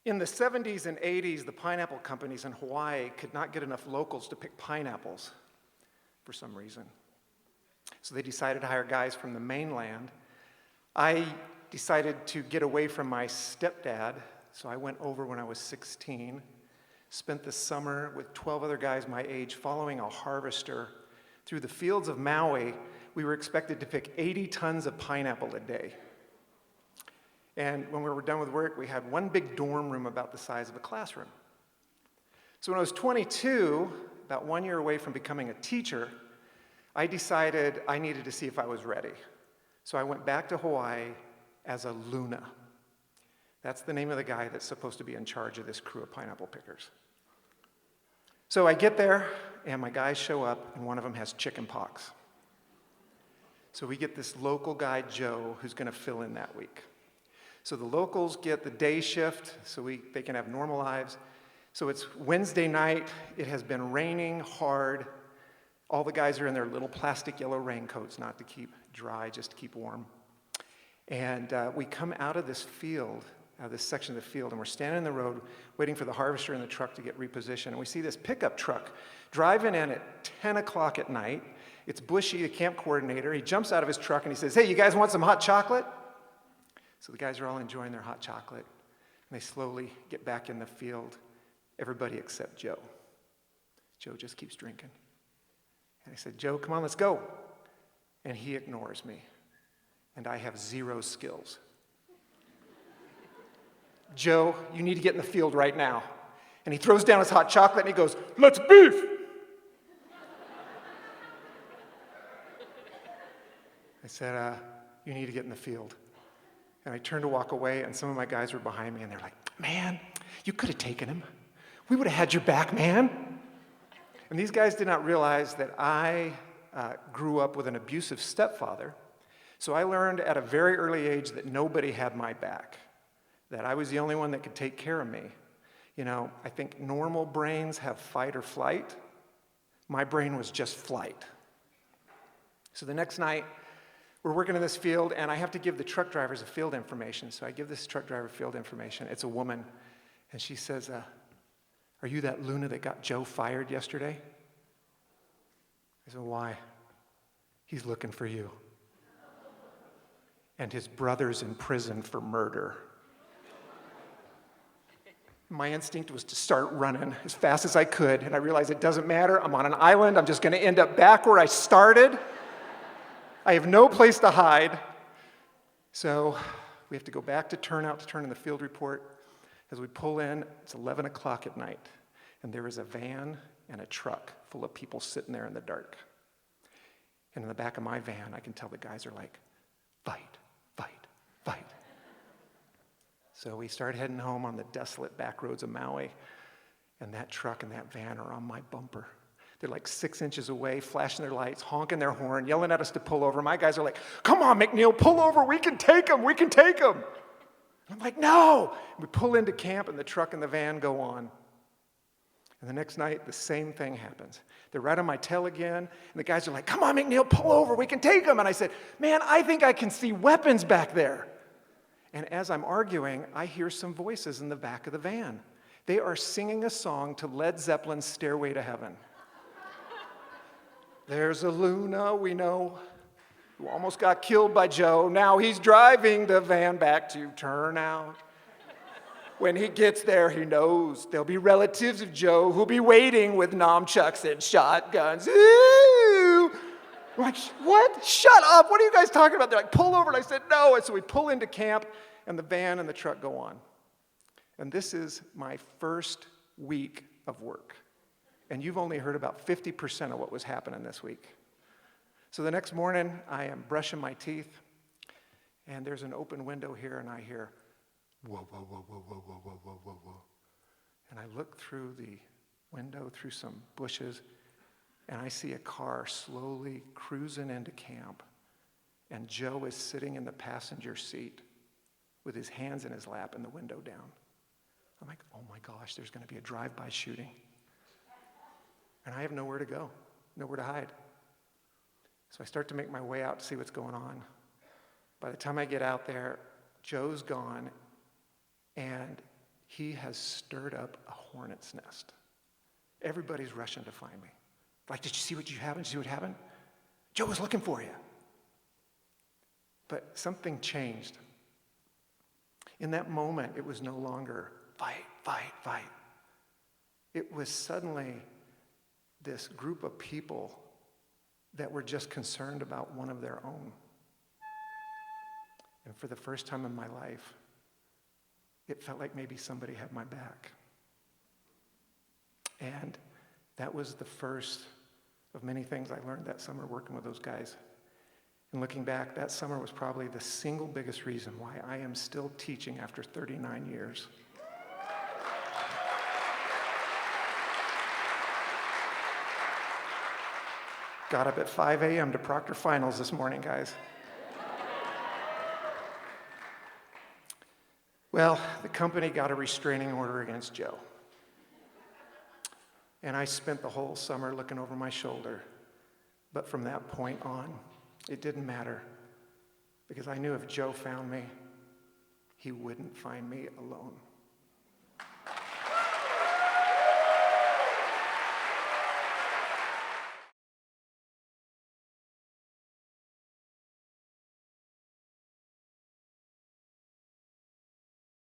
In the 70s and 80s, the pineapple companies in Hawaii could not get enough locals to pick pineapples for some reason. So they decided to hire guys from the mainland. I decided to get away from my stepdad, so I went over when I was 16, spent the summer with 12 other guys my age following a harvester through the fields of Maui. We were expected to pick 80 tons of pineapple a day. And when we were done with work, we had one big dorm room about the size of a classroom. So when I was 22, about 1 year away from becoming a teacher, I decided I needed to see if I was ready. So I went back to Hawaii as a Luna. That's the name of the guy that's supposed to be in charge of this crew of pineapple pickers. So I get there, and my guys show up, and one of them has chicken pox. So we get this local guy, Joe, who's going to fill in that week. So the locals get the day shift, so they can have normal lives. So it's Wednesday night. It has been raining hard. All the guys are in their little plastic yellow raincoats, not to keep dry, just to keep warm. And we come out of this field, out of this section of the field, and we're standing in the road waiting for the harvester and the truck to get repositioned. And we see this pickup truck driving in at 10 o'clock at night. It's Bushy, the camp coordinator. He jumps out of his truck and he says, "Hey, you guys want some hot chocolate?" So the guys are all enjoying their hot chocolate. And they slowly get back in the field, everybody except Joe. Joe just keeps drinking. And I said, "Joe, come on, let's go." And he ignores me. And I have zero skills. "Joe, you need to get in the field right now." And he throws down his hot chocolate and he goes, "Let's beef." I said, "You need to get in the field." And I turned to walk away, and some of my guys were behind me, and they're like, "Man, you could have taken him. We would have had your back, man." And these guys did not realize that I grew up with an abusive stepfather. So I learned at a very early age that nobody had my back, that I was the only one that could take care of me. You know, I think normal brains have fight or flight. My brain was just flight. So the next night, we're working in this field, and I have to give the truck drivers a field information. So I give this truck driver field information. It's a woman, and she says, "Are you that Luna that got Joe fired yesterday?" I said, "Why?" "He's looking for you. And his brother's in prison for murder." My instinct was to start running as fast as I could, and I realized it doesn't matter. I'm on an island. I'm just going to end up back where I started. I have no place to hide. So we have to go back to turnout to turn in the field report. As we pull in, it's 11 o'clock at night, and there is a van and a truck full of people sitting there in the dark. And in the back of my van, I can tell the guys are like, "Fight, fight, fight." So we start heading home on the desolate back roads of Maui, and that truck and that van are on my bumper. They're like 6 inches away, flashing their lights, honking their horn, yelling at us to pull over. My guys are like, "Come on, McNeil, pull over. We can take them. We can take them." I'm like, "No." We pull into camp, and the truck and the van go on. And the next night, the same thing happens. They're right on my tail again, and the guys are like, "Come on, McNeil, pull over. We can take them." And I said, "Man, I think I can see weapons back there." And as I'm arguing, I hear some voices in the back of the van. They are singing a song to Led Zeppelin's "Stairway to Heaven." "There's a Luna we know who almost got killed by Joe. Now he's driving the van back to turnout. When he gets there, he knows there'll be relatives of Joe who'll be waiting with nunchucks and shotguns." Ooh. I'm like, "What? Shut up. What are you guys talking about?" They're like, "Pull over." And I said, "No." And so we pull into camp, and the van and the truck go on. And this is my first week of work. And you've only heard about 50% of what was happening this week. So the next morning, I am brushing my teeth, and there's an open window here, and I hear, "Whoa, whoa, whoa, whoa, whoa, whoa, whoa, whoa, whoa, whoa." And I look through the window, through some bushes, and I see a car slowly cruising into camp, and Joe is sitting in the passenger seat with his hands in his lap and the window down. I'm like, "Oh my gosh, there's going to be a drive-by shooting." And I have nowhere to go, nowhere to hide. So I start to make my way out to see what's going on. By the time I get out there, Joe's gone, and he has stirred up a hornet's nest. Everybody's rushing to find me. Like, did you see what you happened? Did you see what happened? Joe was looking for you. But something changed. In that moment, it was no longer fight, fight, fight. It was suddenly this group of people that were just concerned about one of their own. And for the first time in my life, it felt like maybe somebody had my back. And that was the first of many things I learned that summer working with those guys. And looking back, that summer was probably the single biggest reason why I am still teaching after 39 years. Got up at 5 a.m. to proctor finals this morning, guys. Well, the company got a restraining order against Joe. And I spent the whole summer looking over my shoulder. But from that point on, it didn't matter. Because I knew if Joe found me, he wouldn't find me alone.